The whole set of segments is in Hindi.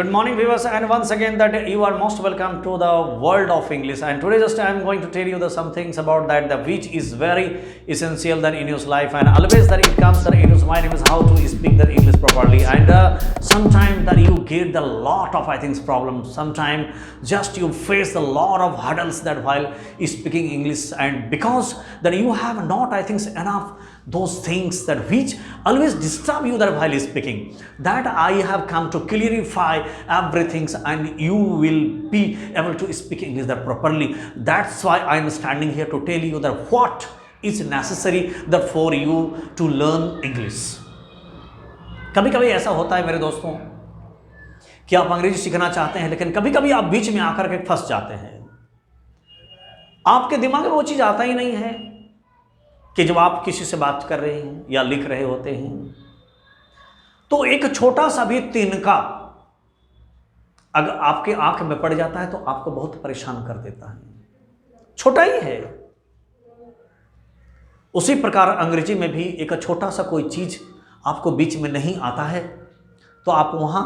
Good morning viewers, and once again that you are most welcome to the world of English. And today just I am going to tell you some things about that which is very essential that in your life, and always that it comes that in your mind is how to speak the English properly. And sometimes that you get the lot of problems. Sometimes just you face a lot of hurdles that while speaking English, and because that you have not enough those things that which always disturb you that while speaking, that I have come to clarify everything, and you will be able to speak English that properly. That's why I am standing here to tell you that what is necessary that for you to learn English. कभी कभी ऐसा होता है मेरे दोस्तों कि आप अंग्रेजी सीखना चाहते हैं, लेकिन कभी कभी आप बीच में आकर के फंस जाते हैं। आपके दिमाग में वो चीज आता ही नहीं है कि जब आप किसी से बात कर रहे हैं या लिख रहे होते हैं तो एक छोटा सा भी तिनका अगर आपके आंख में पड़ जाता है तो आपको बहुत परेशान कर देता है। छोटा ही है। उसी प्रकार अंग्रेजी में भी एक छोटा सा कोई चीज आपको बीच में नहीं आता है तो आप वहां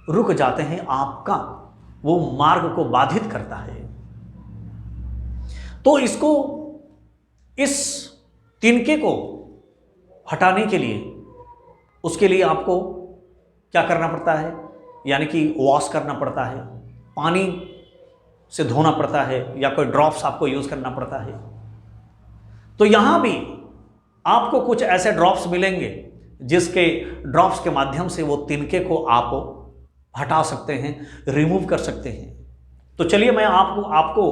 रुक जाते हैं, आपका वो मार्ग को बाधित करता है। तो इस तिनके को हटाने के लिए, उसके लिए आपको क्या करना पड़ता है, यानी कि वॉश करना पड़ता है, पानी से धोना पड़ता है, या कोई ड्रॉप्स आपको यूज करना पड़ता है। तो यहां भी आपको कुछ ऐसे ड्रॉप्स मिलेंगे जिसके ड्रॉप्स के माध्यम से वो तिनके को आप हटा सकते हैं, रिमूव कर सकते हैं। तो चलिए मैं आपको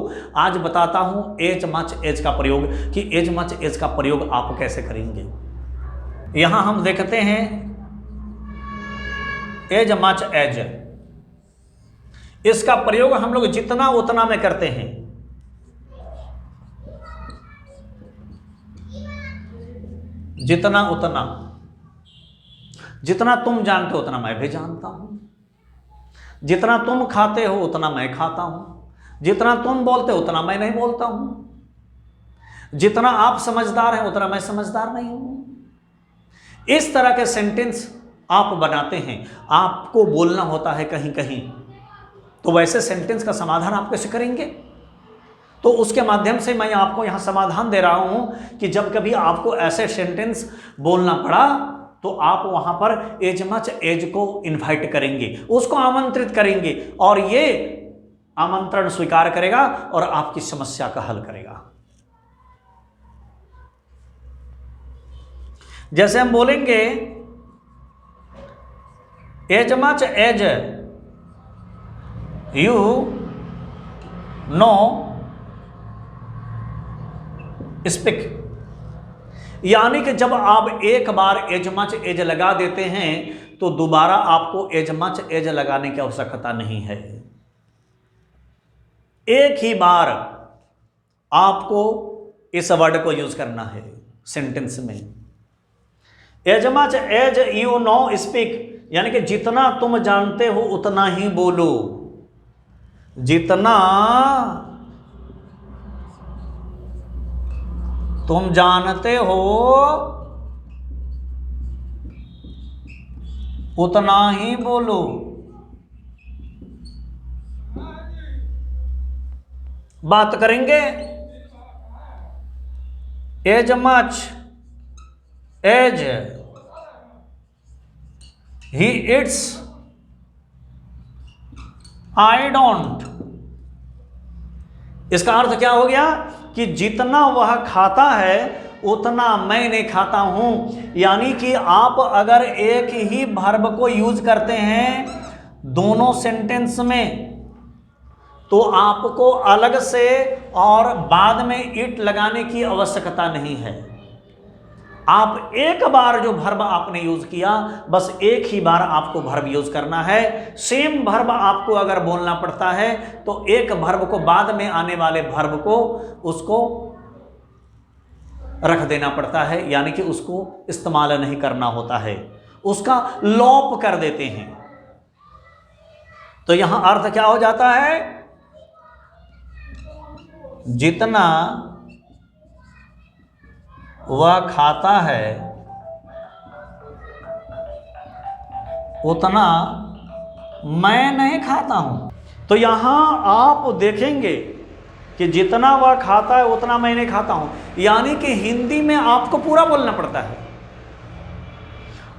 आज बताता हूं एज मच एज का प्रयोग, कि एज मच एज का प्रयोग आप कैसे करेंगे। यहां हम देखते हैं एज मच एज, इसका प्रयोग हम लोग जितना उतना में करते हैं। जितना उतना, जितना तुम जानते हो उतना मैं भी जानता हूं, जितना तुम खाते हो उतना मैं खाता हूं, जितना तुम बोलते हो उतना मैं नहीं बोलता हूं, जितना आप समझदार हैं उतना मैं समझदार नहीं हूं। इस तरह के सेंटेंस आप बनाते हैं, आपको बोलना होता है कहीं कहीं। तो वैसे सेंटेंस का समाधान आप कैसे करेंगे? तो उसके माध्यम से मैं आपको यहां समाधान दे रहा हूं कि जब कभी आपको ऐसे सेंटेंस बोलना पड़ा तो आप वहां पर एज मच एज को इनवाइट करेंगे, उसको आमंत्रित करेंगे, और ये आमंत्रण स्वीकार करेगा और आपकी समस्या का हल करेगा। जैसे हम बोलेंगे as much as you know speak, यानी कि जब आप एक बार एज मच एज लगा देते हैं तो दोबारा आपको एज मच एज लगाने की आवश्यकता नहीं है। एक ही बार आपको इस वर्ड को यूज करना है सेंटेंस में। As much as you know speak, यानी कि जितना तुम जानते हो उतना ही बोलो। जितना तुम जानते हो उतना ही बोलो। बात करेंगे as much as he it's I don't, इसका अर्थ क्या हो गया कि जितना वह खाता है उतना मैं नहीं खाता हूं। यानी कि आप अगर एक ही वर्ब को यूज करते हैं दोनों सेंटेंस में तो आपको अलग से और बाद में इट लगाने की आवश्यकता नहीं है। आप एक बार जो वर्ब आपने यूज किया, बस एक ही बार आपको वर्ब यूज करना है। सेम वर्ब आपको अगर बोलना पड़ता है तो एक वर्ब को बाद में आने वाले वर्ब को उसको रख देना पड़ता है, यानी कि उसको इस्तेमाल नहीं करना होता है, उसका लोप कर देते हैं। तो यहां अर्थ क्या हो जाता है, जितना वह खाता है उतना मैं नहीं खाता हूँ। तो यहाँ आप देखेंगे कि जितना वह खाता है उतना मैं नहीं खाता हूँ, यानी कि हिंदी में आपको पूरा बोलना पड़ता है।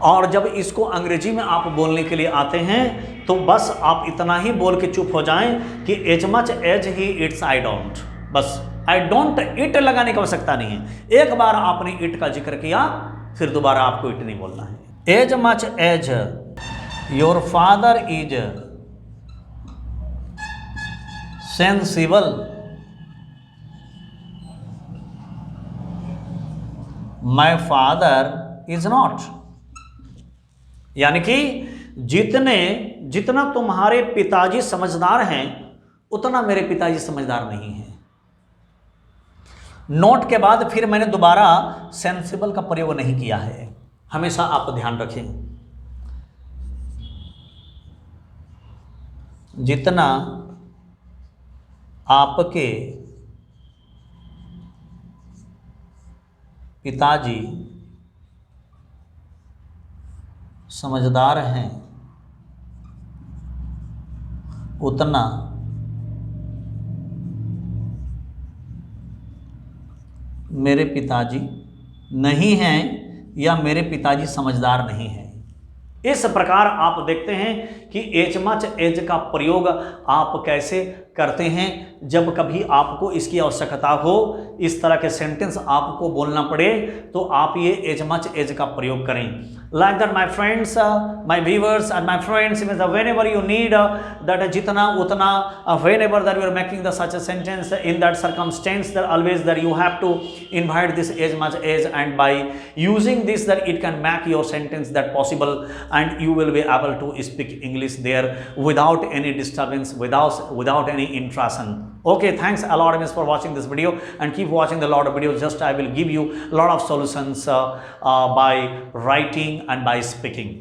और जब इसको अंग्रेजी में आप बोलने के लिए आते हैं तो बस आप इतना ही बोल के चुप हो जाएं कि as much as he it's I don't, बस आई डोंट इट लगाने की आवश्यकता नहीं है। एक बार आपने इट का जिक्र किया फिर दोबारा आपको इट नहीं बोलना है। As much as your father is sensible, my father is not, यानी कि जितना तुम्हारे पिताजी समझदार हैं उतना मेरे पिताजी समझदार नहीं हैं। नोट के बाद फिर मैंने दोबारा सेंसिबल का प्रयोग नहीं किया है, हमेशा आप ध्यान रखें। जितना आपके पिताजी समझदार हैं उतना मेरे पिताजी नहीं हैं या मेरे पिताजी समझदार नहीं हैं। इस प्रकार आप देखते हैं कि एज मच एज का प्रयोग आप कैसे करते हैं जब कभी आपको इसकी आवश्यकता हो, इस तरह के सेंटेंस आपको बोलना पड़े तो आप ये एज मच एज का प्रयोग करें। Like that my friends, my viewers and my friends, means whenever you need that जितना उतना, whenever that you are making the such a sentence in that circumstance that always that you have to invite this as much as, and by using this that it can make your sentence that possible and you will be able to speak English there without any disturbance, without any intrusion. Okay, thanks a lot miss for watching this video, and keep watching the lot of videos. Just I will give you a lot of solutions by writing and by speaking.